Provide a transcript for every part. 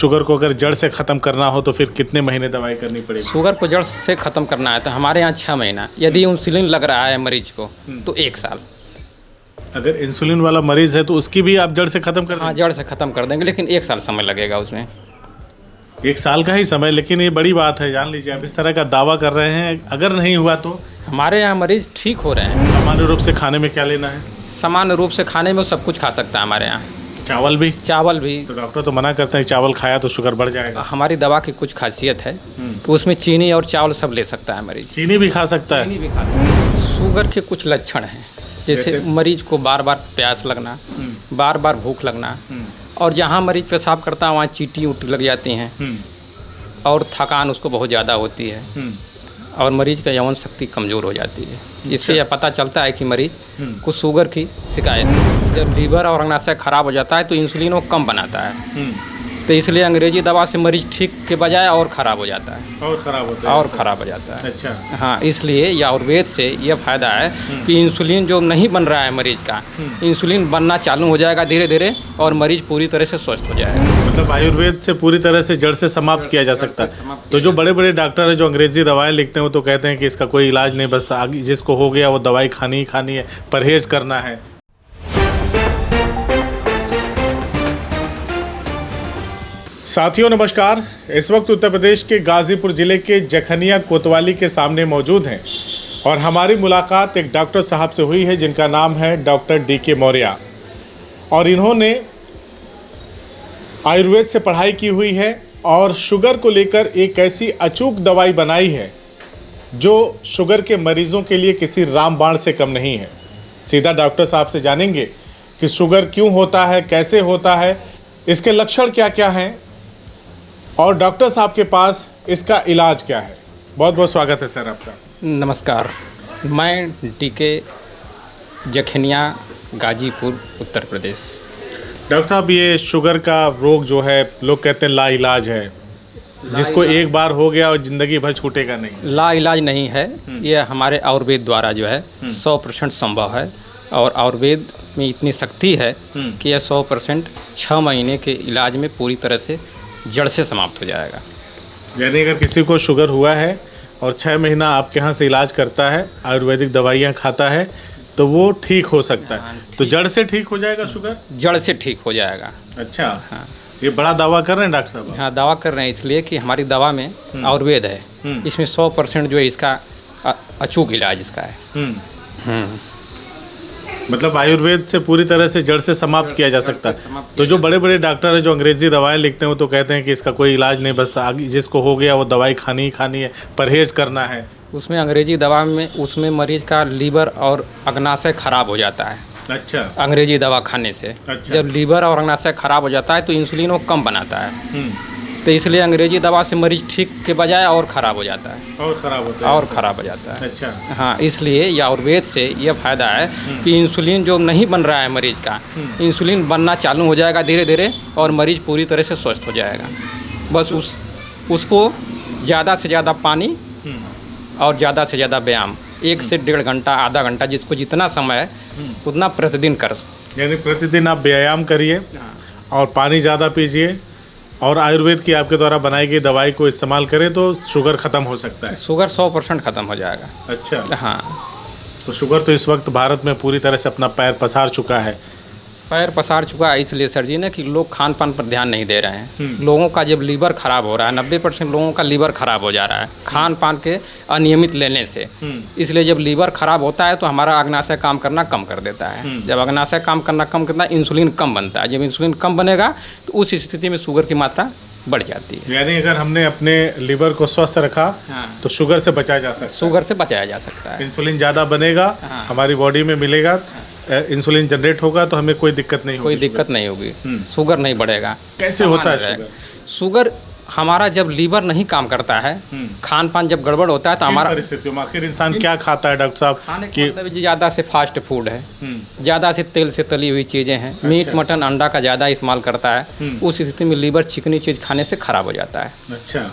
Sugar को अगर जड़ से ख़त्म करना हो तो फिर कितने महीने दवाई करनी पड़ेगी? शुगर को जड़ से ख़त्म करना है तो हमारे यहाँ 6 महीना, यदि इंसुलिन लग रहा है मरीज को तो 1 साल। अगर इंसुलिन वाला मरीज़ है तो उसकी भी आप जड़ से ख़त्म कर हाँ, जड़ से ख़त्म कर देंगे, लेकिन 1 साल समय लगेगा उसमें। 1 साल का ही समय, लेकिन ये बड़ी बात है। जान लीजिए, आप इस तरह का दावा कर रहे हैं, अगर नहीं हुआ तो हमारे यहाँ मरीज ठीक हो रहे हैं। सामान्य रूप से खाने में क्या लेना है? सामान्य रूप से खाने में वो सब कुछ खा सकता है हमारे यहाँ। चावल भी? चावल भी। तो डॉक्टर तो मना करते हैं चावल खाया तो शुगर बढ़ जाएगा। हमारी दवा की कुछ खासियत है कि उसमें चीनी और चावल सब ले सकता है मरीज। चीनी भी खा सकता है? चीनी भी खा सकता है। शुगर के कुछ लक्षण हैं, जैसे मरीज को बार बार प्यास लगना, बार बार भूख लगना, और जहाँ मरीज पेशाब करता है वहाँ चींटी उटी लग जाती हैं, और थकान उसको बहुत ज़्यादा होती है, और मरीज का यौन शक्ति कमज़ोर हो जाती है। इससे यह पता चलता है कि मरीज को शुगर की शिकायत है। जब लीवर और अग्नाशय खराब हो जाता है तो इंसुलिन वो कम बनाता है, तो इसलिए अंग्रेजी दवा से मरीज ठीक के बजाय और ख़राब हो जाता है, और ख़राब होता है, और ख़राब हो जाता है। अच्छा। हाँ, इसलिए यह आयुर्वेद से यह फ़ायदा है कि इंसुलिन जो नहीं बन रहा है मरीज का, इंसुलिन बनना चालू हो जाएगा धीरे धीरे, और मरीज पूरी तरह से स्वस्थ हो जाएगा। मतलब आयुर्वेद से पूरी तरह से जड़ से समाप्त किया जा सकता है। तो जो बड़े बड़े डॉक्टर हैं जो अंग्रेजी दवाएं लिखते हैं वो तो कहते हैं कि इसका कोई इलाज नहीं, बस आगे जिसको हो गया वो दवाई खानी ही खानी है, परहेज करना है। साथियों नमस्कार, इस वक्त उत्तर प्रदेश के गाजीपुर जिले के जखनिया कोतवाली के सामने मौजूद हैं और हमारी मुलाकात एक डॉक्टर साहब से हुई है जिनका नाम है डॉक्टर DK मौर्य, और इन्होंने आयुर्वेद से पढ़ाई की हुई है और शुगर को लेकर एक ऐसी अचूक दवाई बनाई है जो शुगर के मरीजों के लिए किसी रामबाण से कम नहीं है। सीधा डॉक्टर साहब से जानेंगे कि शुगर क्यों होता है, कैसे होता है, इसके लक्षण क्या क्या हैं, और डॉक्टर साहब के पास इसका इलाज क्या है। बहुत बहुत स्वागत है सर आपका। नमस्कार, मैं DK जखनिया, गाजीपुर, उत्तर प्रदेश। डॉक्टर साहब, ये शुगर का रोग जो है लोग कहते हैं लाइलाज है, जिसको एक बार हो गया और ज़िंदगी भर छूटेगा नहीं। लाइलाज नहीं है, यह हमारे आयुर्वेद द्वारा जो है 100% संभव है, और आयुर्वेद में इतनी शक्ति है कि यह 100% 6 महीने के इलाज में पूरी तरह से जड़ से समाप्त हो जाएगा। यानी अगर किसी को शुगर हुआ है और 6 महीना आपके यहाँ से इलाज करता है, आयुर्वेदिक दवाइयाँ खाता है, तो वो ठीक हो सकता है। तो जड़ से ठीक हो जाएगा शुगर? जड़ से ठीक हो जाएगा। अच्छा। हाँ, ये बड़ा दावा कर रहे हैं डॉक्टर साहब? हाँ, दावा कर रहे हैं इसलिए कि हमारी दवा में आयुर्वेद है, इसमें 100% जो है इसका अचूक इलाज इसका है। मतलब आयुर्वेद से पूरी तरह से जड़ से समाप्त किया जा सकता है। तो जो बड़े बड़े डॉक्टर हैं जो अंग्रेजी दवाएं लिखते हैं वो तो कहते हैं कि इसका कोई इलाज नहीं, बस आगे जिसको हो गया वो दवाई खानी ही खानी है, परहेज करना है। उसमें अंग्रेजी दवा में उसमें मरीज का लीवर और अग्नाशय खराब हो जाता है। अच्छा। अंग्रेजी दवा खाने से। अच्छा। जब लीवर और अग्नाशय खराब हो जाता है तो इंसुलिन वो कम बनाता है, तो इसलिए अंग्रेजी दवा से मरीज ठीक के बजाय और ख़राब हो जाता है, और ख़राब होता है, और ख़राब हो जाता है। अच्छा। हाँ, इसलिए यह आयुर्वेद से यह फ़ायदा है कि इंसुलिन जो नहीं बन रहा है मरीज का, इंसुलिन बनना चालू हो जाएगा धीरे धीरे, और मरीज पूरी तरह से स्वस्थ हो जाएगा। बस उसको ज़्यादा से ज़्यादा पानी और ज़्यादा से ज़्यादा व्यायाम, 1 से 1.5 घंटा, आधा घंटा, जिसको जितना समय है उतना प्रतिदिन कर। यानी प्रतिदिन आप व्यायाम करिए और पानी ज़्यादा पीजिए और आयुर्वेद की आपके द्वारा बनाई गई दवाई को इस्तेमाल करें तो शुगर ख़त्म हो सकता है। शुगर 100% ख़त्म हो जाएगा। अच्छा। हाँ, तो शुगर तो इस वक्त भारत में पूरी तरह से अपना पैर पसार चुका है। पैर पसार चुका है इसलिए सर जी ने कि लोग खान पान पर ध्यान नहीं दे रहे हैं। लोगों का जब लीवर खराब हो रहा है, 90% लोगों का लीवर खराब हो जा रहा है खान पान के अनियमित लेने से। इसलिए जब लीवर खराब होता है तो हमारा अग्नाशय काम करना कम कर देता है। जब अग्नाशय काम करना कम करता है, इंसुलिन कम बनता है। जब इंसुलिन कम बनेगा तो उस स्थिति में शुगर की मात्रा बढ़ जाती है। यानी अगर हमने अपने लीवर को स्वस्थ रखा तो शुगर से बचाया जा सकता है। शुगर से बचाया जा सकता है। इंसुलिन ज़्यादा बनेगा, हमारी बॉडी में मिलेगा, इंसुलिन जनरेट होगा तो हमें कोई दिक्कत नहीं होगी। कोई दिक्कत नहीं होगी, शुगर नहीं बढ़ेगा। कैसे होता है शुगर? शुगर हमारा जब लीवर नहीं काम करता है, खान पान जब गड़बड़ होता है तो हमारा परिस्थितियों में आखिर इंसान क्या खाता है डॉक्टर साहब? खाने का मतलब ज़्यादा से फास्ट फूड है, ज़्यादा से तेल से तली हुई चीज़ें हैं, मीट मटन अंडा का ज़्यादा इस्तेमाल करता है। उस स्थिति में लीवर चिकनी चीज़ खाने से खराब हो जाता है। अच्छा।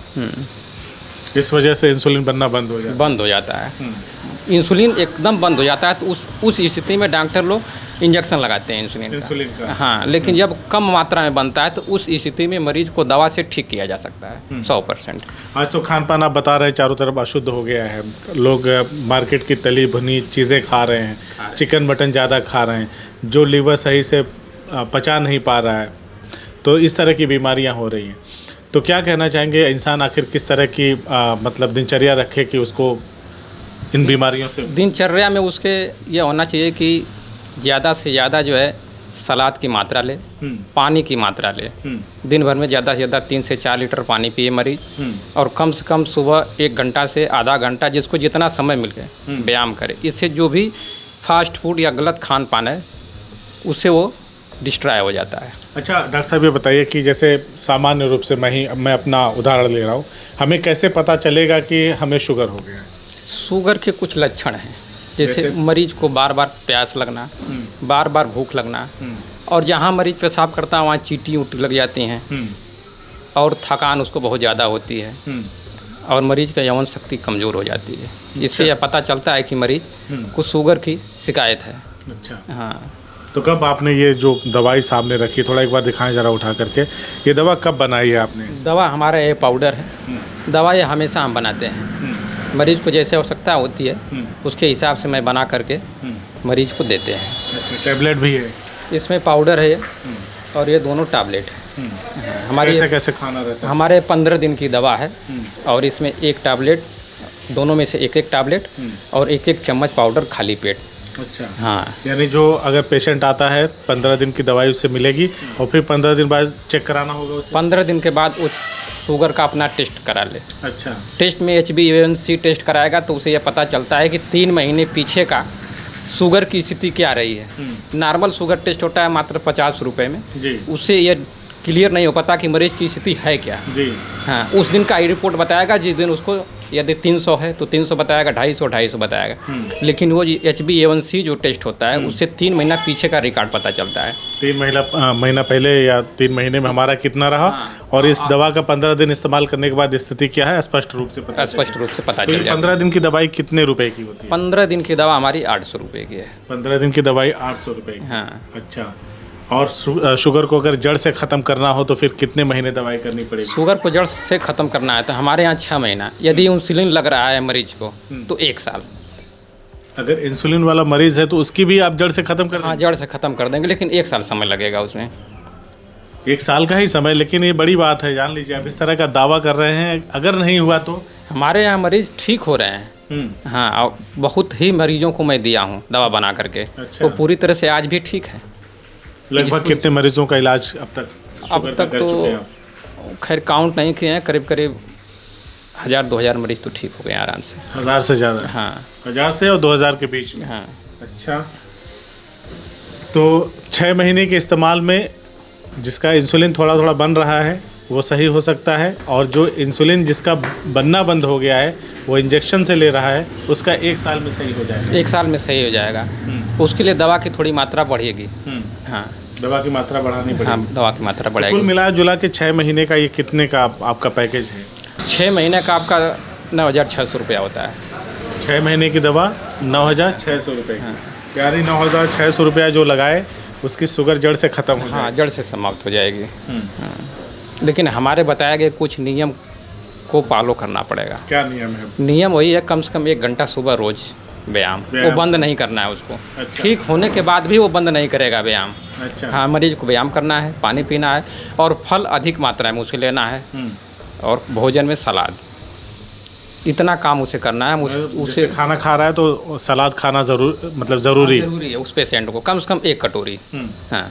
इस वजह से इंसुलिन बनना बंद हो जाता है। इंसुलिन एकदम बंद हो जाता है, तो उस स्थिति में डॉक्टर लोग इंजेक्शन लगाते हैं इंसुलिन का। हाँ, लेकिन जब कम मात्रा में बनता है तो उस स्थिति में मरीज को दवा से ठीक किया जा सकता है 100%। आज तो खान पान आप बता रहे हैं चारों तरफ अशुद्ध हो गया है, लोग मार्केट की तली भुनी चीज़ें खा रहे हैं, चिकन मटन ज़्यादा खा रहे हैं, जो लीवर सही से पचा नहीं पा रहा है, तो इस तरह की बीमारियां हो रही हैं। तो क्या कहना चाहेंगे, इंसान आखिर किस तरह की मतलब दिनचर्या रखे कि उसको इन बीमारियों से? दिनचर्या में उसके ये होना चाहिए कि ज़्यादा से ज़्यादा जो है सलाद की मात्रा ले, पानी की मात्रा ले, दिन भर में ज़्यादा से ज़्यादा 3 से 4 लीटर पानी पिए मरीज, और कम से कम सुबह 1 घंटा से आधा घंटा जिसको जितना समय मिल गए व्यायाम करे। इससे जो भी फास्ट फूड या गलत खान पान है उससे वो डिस्ट्रॉय हो जाता है। अच्छा डॉक्टर साहब, ये बताइए कि जैसे सामान्य रूप से मैं अपना उदाहरण ले रहा हूँ, हमें कैसे पता चलेगा कि हमें शुगर हो गया है? शुगर के कुछ लक्षण हैं, जैसे मरीज को बार बार प्यास लगना, बार बार भूख लगना, और जहाँ मरीज पेशाब करता है वहाँ चींटी उटी लग जाती हैं, और थकान उसको बहुत ज़्यादा होती है, और मरीज का यौन शक्ति कमज़ोर हो जाती है। इससे यह पता चलता है कि मरीज को शुगर की शिकायत है। अच्छा, हाँ। तो कब आपने ये जो दवाई सामने रखी, थोड़ा एक बार दिखाएं ज़रा उठा करके, ये दवा कब बनाई है आपने? दवा हमारा ये पाउडर है, दवा ये हमेशा हम बनाते हैं। मरीज को जैसे आवश्यकता होती है उसके हिसाब से मैं बना करके मरीज को देते हैं। अच्छा, टैबलेट भी है इसमें? पाउडर है और ये दोनों टैबलेट है। हमारी कैसे खाना रहता है? हमारे 15 दिन की दवा है, और इसमें 1 टैबलेट, दोनों में से 1-1 टैबलेट और 1-1 चम्मच पाउडर खाली पेट। अच्छा, हाँ। यानी जो अगर पेशेंट आता है 15 दिन की दवाई उससे मिलेगी, और फिर 15 दिन बाद चेक कराना होगा उसे? 15 दिन के बाद उस शुगर का अपना टेस्ट करा ले। अच्छा, टेस्ट में HbA1c टेस्ट कराएगा तो उसे यह पता चलता है कि 3 महीने पीछे का शुगर की स्थिति क्या रही है। नॉर्मल शुगर टेस्ट होता है मात्र 50 रुपये में जी। उससे यह क्लियर नहीं हो पाता कि मरीज की स्थिति है क्या जी। हाँ, उस दिन का ही रिपोर्ट बताएगा, जिस दिन उसको यदि 300 है तो 300 बताएगा, 250 बताएगा। लेकिन वो HbA1c जो टेस्ट होता है उससे 3 महीना पीछे का रिकॉर्ड पता चलता है। 3 महीना पहले या 3 महीने में हमारा कितना रहा, और इस दवा का 15 दिन इस्तेमाल करने के बाद स्थिति क्या है स्पष्ट रूप से पता चल जाएगा। 15 दिन की दवाई कितने रुपए की होती है? 15 दिन की दवा हमारी 800 रुपये की है। 15 दिन की दवाई 800 रुपये की? हाँ। अच्छा, और शुगर को अगर जड़ से ख़त्म करना हो तो फिर कितने महीने दवाई करनी पड़ेगी? शुगर को जड़ से ख़त्म करना है तो हमारे यहाँ 6 महीना, यदि इंसुलिन लग रहा है मरीज को तो 1 साल। अगर इंसुलिन वाला मरीज है तो उसकी भी आप जड़ से ख़त्म कर देंगे? हाँ, जड़ से ख़त्म कर देंगे, लेकिन 1 साल समय लगेगा उसमें। 1 साल का ही समय, लेकिन ये बड़ी बात है। जान लीजिए, आप इस तरह का दावा कर रहे हैं, अगर नहीं हुआ तो? हमारे यहाँ मरीज ठीक हो रहे हैं। हाँ, और बहुत ही मरीजों को मैं दिया हूँ दवा बना करके। अच्छा। वो पूरी तरह से आज भी ठीक है। लगभग कितने मरीजों का इलाज अब तक कर चुके हैं? खैर काउंट नहीं किए हैं, करीब करीब 1000-2000 मरीज तो ठीक हो गए आराम से। 1000 से ज़्यादा? हाँ, 1000 से और 2000 के बीच में? हाँ। अच्छा, तो 6 महीने के इस्तेमाल में जिसका इंसुलिन थोड़ा थोड़ा बन रहा है वो सही हो सकता है, और जो इंसुलिन जिसका बनना बंद हो गया है वो इंजेक्शन से ले रहा है उसका 1 साल में सही हो जाएगा। 1 साल में सही हो जाएगा। उसके लिए दवा की थोड़ी मात्रा बढ़ेगी। हाँ, दवा की मात्रा बढ़ानी पड़ेगी। हाँ, दवा की मात्रा बढ़ेगी। कुल मिला जुला के 6 महीने का ये कितने का आपका पैकेज है? 6 महीने का आपका 9600 रुपया होता है। 6 महीने की दवा 9600 रुपये। हाँ। यानी 9600 रुपया जो लगाए उसकी शुगर जड़ से ख़त्म हो जाए। हाँ, जड़ से समाप्त हो जाएगी। हाँ। लेकिन हमारे बताए गए कुछ नियम को फॉलो करना पड़ेगा। क्या नियम है? नियम वही है, कम से कम 1 घंटा सुबह रोज व्यायाम, वो बंद नहीं करना है उसको। अच्छा। ठीक होने के बाद भी वो बंद नहीं करेगा व्यायाम। अच्छा। हाँ, मरीज को व्यायाम करना है, पानी पीना है, और फल अधिक मात्रा में उसे लेना है, और भोजन में सलाद, इतना काम उसे करना है। उसे खाना खा रहा है तो सलाद खाना ज़रूरी है उस पेशेंट को, कम से कम 1 कटोरी। हाँ,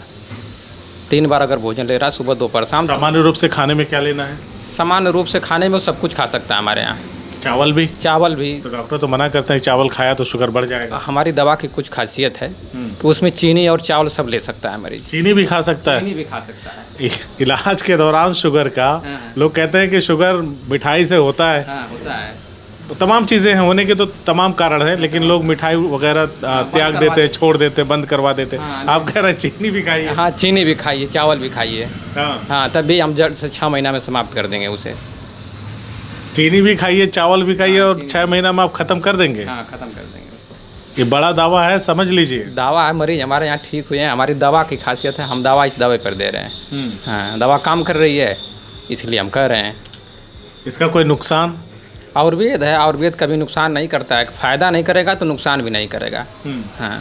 3 बार अगर भोजन ले रहा है, सुबह दोपहर शाम। सामान्य रूप से खाने में क्या लेना है? सामान्य रूप से खाने में वो सब कुछ खा सकता है हमारे यहाँ। चावल भी? चावल भी। तो डॉक्टर तो मना करते हैं चावल खाया तो शुगर बढ़ जाएगा। हमारी दवा की कुछ खासियत है कि उसमें चीनी और चावल सब ले सकता है मरीज। चीनी भी खा सकता है? चीनी भी खा सकता है। इलाज के दौरान शुगर का लोग कहते हैं कि शुगर मिठाई से होता है। हाँ, होता है। तो तमाम चीज़ें हैं, होने के तो तमाम कारण है, लेकिन लोग मिठाई वगैरह त्याग देते हैं, छोड़ देते हैं, बंद करवा देते हैं। आप कह रहे हैं चीनी भी खाइए? हाँ, चीनी भी खाइए, चावल भी खाइए। हाँ, हाँ, तब भी हम जड़ से 6 महीना में समाप्त कर देंगे उसे। चीनी भी खाइए, चावल भी खाइए और 6 महीना में आप ख़त्म कर देंगे। हाँ, ख़त्म कर देंगे उसको। ये बड़ा दावा है, समझ लीजिए। दवा है, मरीज हमारे यहाँ ठीक हुए हैं। हमारी दवा की खासियत है, हम दवा इस दवाई पर दे रहे हैं। हाँ, दवा काम कर रही है, इसलिए हम कह रहे हैं। इसका कोई नुकसान? आयुर्वेद है, आयुर्वेद कभी नुकसान नहीं करता है। फ़ायदा नहीं करेगा तो नुकसान भी नहीं करेगा। हाँ,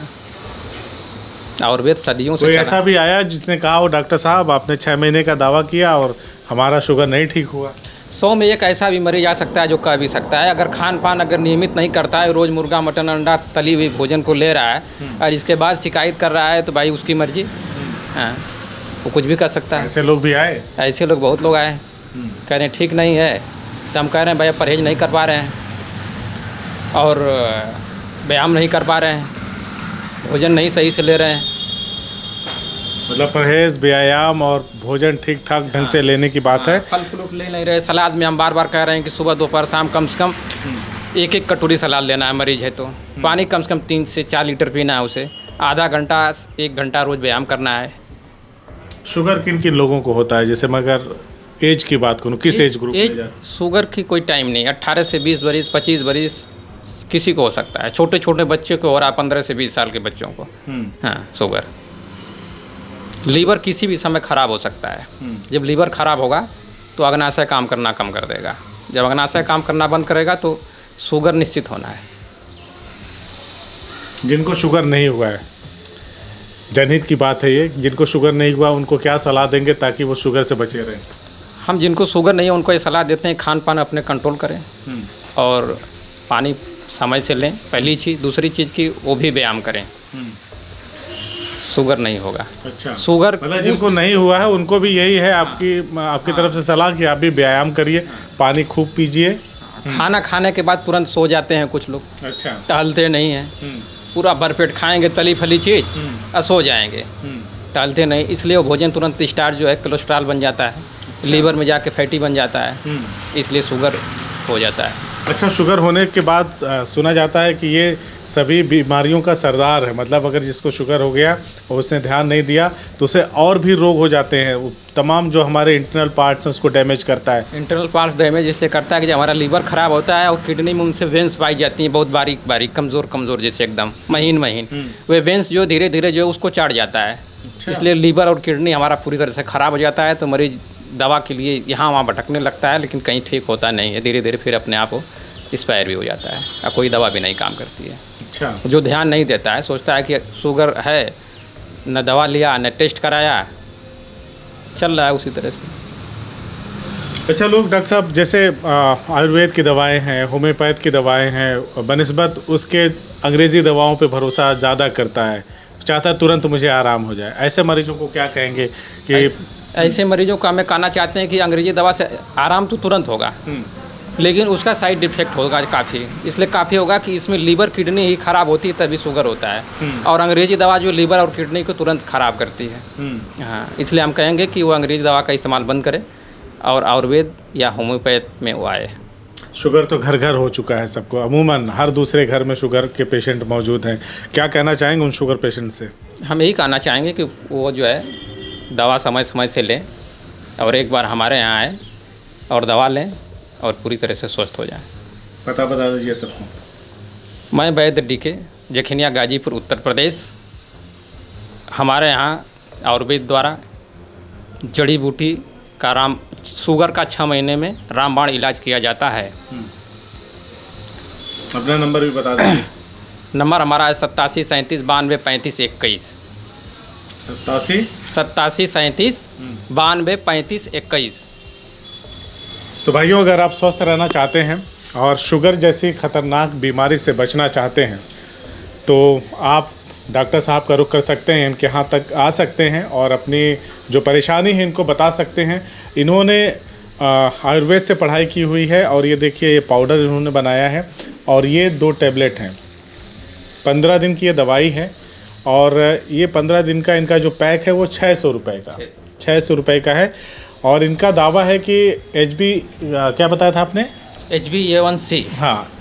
आयुर्वेद सदियों से कोई चला। ऐसा भी आया जिसने कहा हो डॉक्टर साहब आपने 6 महीने का दावा किया और हमारा शुगर नहीं ठीक हुआ? 100 में एक ऐसा भी मरीज आ सकता है जो कह भी सकता है। अगर खान पान अगर नियमित नहीं करता है, रोज़ मुर्गा मटन अंडा तली हुई भोजन को ले रहा है और इसके बाद शिकायत कर रहा है, तो भाई उसकी मर्जी। हाँ, वो कुछ भी कर सकता है। ऐसे लोग भी आए? ऐसे लोग बहुत लोग आए, कह रहे हैं ठीक नहीं है, तो हम कह रहे हैं भाई परहेज नहीं कर पा रहे हैं और व्यायाम नहीं कर पा रहे हैं, भोजन नहीं सही से ले रहे हैं। मतलब परहेज, व्यायाम और भोजन ठीक ठाक ढंग से लेने की बात है। फल फ्रूट ले नहीं रहे। सलाद में हम बार बार कह रहे हैं कि सुबह दोपहर शाम कम से कम 1-1 कटोरी सलाद लेना है मरीज है तो। पानी कम से कम 3 से 4 लीटर पीना है उसे। आधा घंटा 1 घंटा रोज़ व्यायाम करना है। शुगर किन किन लोगों को होता है? जैसे मगर एज की बात करूँ, किस एज ग्रुप में जाए? शुगर की कोई टाइम नहीं। 18 से 20 बरिस, 25 बरिस किसी को हो सकता है। छोटे छोटे बच्चे को हो रहा है, 15 से 20 साल के बच्चों को। हाँ, शुगर। लीवर किसी भी समय ख़राब हो सकता है। जब लीवर ख़राब होगा तो अग्नाशय काम करना कम कर देगा। जब अग्नाशय काम करना बंद करेगा तो शुगर निश्चित होना है। जिनको शुगर नहीं हुआ है, जनहित की बात है ये, जिनको शुगर नहीं हुआ उनको क्या सलाह देंगे ताकि वो शुगर से बचे रहें? हम जिनको शुगर नहीं है उनको ये सलाह देते हैं खान पान अपने कंट्रोल करें और पानी समय से लें, पहली चीज़। दूसरी चीज़ की वो भी व्यायाम करें, शुगर नहीं होगा। अच्छा, शुगर मतलब जिनको नहीं हुआ है उनको भी यही है आपकी तरफ से सलाह कि आप भी व्यायाम करिए, पानी खूब पीजिए। खाना खाने के बाद तुरंत सो जाते हैं कुछ लोग। अच्छा, टहलते नहीं हैं, पूरा भरपेट खाएंगे तली फली चीज़ और सो जाएंगे, टहलते नहीं। इसलिए वो भोजन तुरंत स्टार्च जो है कोलेस्ट्रॉल बन जाता है, लीवर में जाके फैटी बन जाता है, इसलिए शुगर हो जाता है। अच्छा, शुगर होने के बाद सुना जाता है कि ये सभी बीमारियों का सरदार है। मतलब अगर जिसको शुगर हो गया और उसने ध्यान नहीं दिया तो उसे और भी रोग हो जाते हैं। वो तमाम जो हमारे इंटरनल पार्ट्स हैं उसको डैमेज करता है। इंटरनल पार्ट्स डैमेज इसलिए करता है कि जब हमारा लीवर ख़राब होता है और किडनी में उनसे वेंस पाई जाती हैं, बहुत बारीक बारीक, कमज़ोर कमज़ोर, जैसे एकदम महीन महीन। वे वेंस जो धीरे धीरे जो है उसको चाट जाता है। इसलिए लीवर और किडनी हमारा पूरी तरह से ख़राब हो जाता है। तो मरीज़ दवा के लिए यहाँ वहाँ भटकने लगता है, लेकिन कहीं ठीक होता नहीं है। धीरे धीरे फिर अपने आप वो एक्सपायर भी हो जाता है और कोई दवा भी नहीं काम करती है। अच्छा, जो ध्यान नहीं देता है, सोचता है कि शुगर है, न दवा लिया न टेस्ट कराया, चल रहा है उसी तरह से। अच्छा, लोग डॉक्टर साहब जैसे आयुर्वेद की दवाएं हैं, होम्योपैथ की दवाएं हैं, बनिस्बत उसके अंग्रेज़ी दवाओं पे भरोसा ज़्यादा करता है, चाहता है तुरंत मुझे आराम हो जाए। ऐसे मरीजों को क्या कहेंगे कि ऐसे मरीजों को हमें कहना चाहते हैं कि अंग्रेजी दवा से आराम तो तुरंत होगा, लेकिन उसका साइड इफेक्ट होगा काफ़ी। इसलिए काफ़ी होगा कि इसमें लीवर किडनी ही ख़राब होती है तभी शुगर होता है, और अंग्रेजी दवा जो लीवर और किडनी को तुरंत ख़राब करती है। हाँ, इसलिए हम कहेंगे कि वो अंग्रेजी दवा का इस्तेमाल बंद करें और आयुर्वेद या होम्योपैथ में वो आए। शुगर तो घर घर हो चुका है सबको, अमूमन हर दूसरे घर में शुगर के पेशेंट मौजूद हैं। क्या कहना चाहेंगे उन शुगर पेशेंट से? हम यही कहना चाहेंगे कि वो जो है दवा समय समय से लें और एक बार हमारे यहाँ आए और दवा लें और पूरी तरह से स्वस्थ हो जाए। पता बता दीजिए सबको। मैं वैद्य डीके, जखनिया, गाजीपुर, उत्तर प्रदेश। हमारे यहाँ आयुर्वेद द्वारा जड़ी बूटी का शुगर का 6 महीने में रामबाण इलाज किया जाता है। अपना नंबर भी बता दीजिए। नंबर हमारा है 87 37 92 35 21। 87 37 37 92 35 21। तो भाइयों, अगर आप स्वस्थ रहना चाहते हैं और शुगर जैसी ख़तरनाक बीमारी से बचना चाहते हैं तो आप डॉक्टर साहब का रुख कर सकते हैं, इनके यहाँ तक आ सकते हैं और अपनी जो परेशानी है इनको बता सकते हैं। इन्होंने आयुर्वेद से पढ़ाई की हुई है और ये देखिए ये पाउडर इन्होंने बनाया है और ये 2 टैबलेट हैं। 15 दिन की ये दवाई है और ये 15 दिन का इनका जो पैक है वो 600 रुपये का 600 रुपये का है। और इनका दावा है कि HB क्या बताया था आपने? HbA1c। हाँ,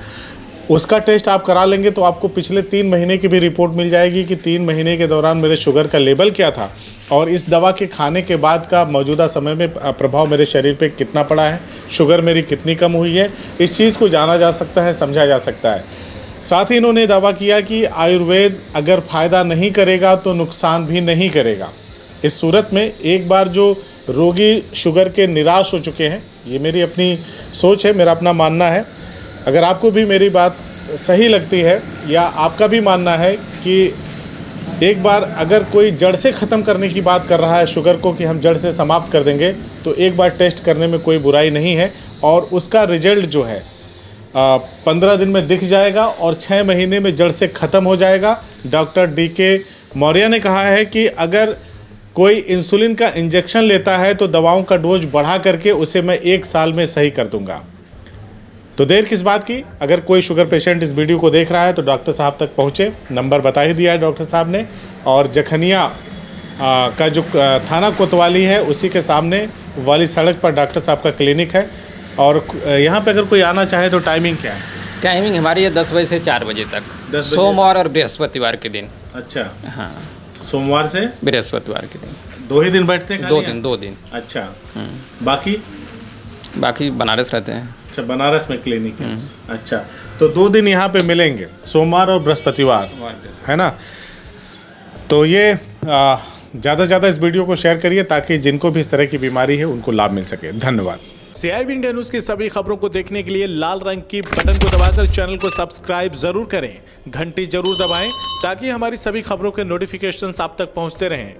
उसका टेस्ट आप करा लेंगे तो आपको पिछले 3 महीने की भी रिपोर्ट मिल जाएगी कि 3 महीने के दौरान मेरे शुगर का लेवल क्या था और इस दवा के खाने के बाद का मौजूदा समय में प्रभाव मेरे शरीर पे कितना पड़ा है, शुगर मेरी कितनी कम हुई है, इस चीज़ को जाना जा सकता है, समझा जा सकता है। साथ ही इन्होंने दावा किया कि आयुर्वेद अगर फ़ायदा नहीं करेगा तो नुकसान भी नहीं करेगा। इस सूरत में एक बार जो रोगी शुगर के निराश हो चुके हैं, ये मेरी अपनी सोच है, मेरा अपना मानना है, अगर आपको भी मेरी बात सही लगती है या आपका भी मानना है कि एक बार अगर कोई जड़ से ख़त्म करने की बात कर रहा है शुगर को, कि हम जड़ से समाप्त कर देंगे, तो एक बार टेस्ट करने में कोई बुराई नहीं है और उसका रिजल्ट जो है 15 दिन में दिख जाएगा और 6 महीने में जड़ से ख़त्म हो जाएगा। डॉक्टर DK मौर्य ने कहा है कि अगर कोई इंसुलिन का इंजेक्शन लेता है तो दवाओं का डोज बढ़ा करके उसे मैं 1 साल में सही कर दूंगा। तो देर किस बात की, अगर कोई शुगर पेशेंट इस वीडियो को देख रहा है तो डॉक्टर साहब तक पहुँचे, नंबर बता ही दिया है डॉक्टर साहब ने, और जखनिया का जो थाना कोतवाली है उसी के सामने वाली सड़क पर डॉक्टर साहब का क्लिनिक है। और यहाँ पे अगर कोई आना चाहे तो टाइमिंग क्या है? टाइमिंग हमारी है 10 बजे से 4 बजे तक, 10 बजे? सोमवार और बृहस्पतिवार के दिन। अच्छा, हाँ, सोमवार से बृहस्पतिवार के दिन 2 ही दिन बैठते हैं? 2 दिन। अच्छा, बाकी बनारस रहते हैं। अच्छा, बनारस में क्लिनिक है। अच्छा, तो 2 दिन यहाँ पे मिलेंगे, सोमवार और बृहस्पतिवार, है ना? तो ये ज़्यादा से ज़्यादा इस वीडियो को शेयर करिए ताकि जिनको भी इस तरह की बीमारी है उनको लाभ मिल सके। धन्यवाद। CIB इंडिया न्यूज़ की सभी खबरों को देखने के लिए लाल रंग की बटन को दबाकर चैनल को सब्सक्राइब जरूर करें, घंटी जरूर दबाएं ताकि हमारी सभी खबरों के नोटिफिकेशंस आप तक पहुंचते रहें।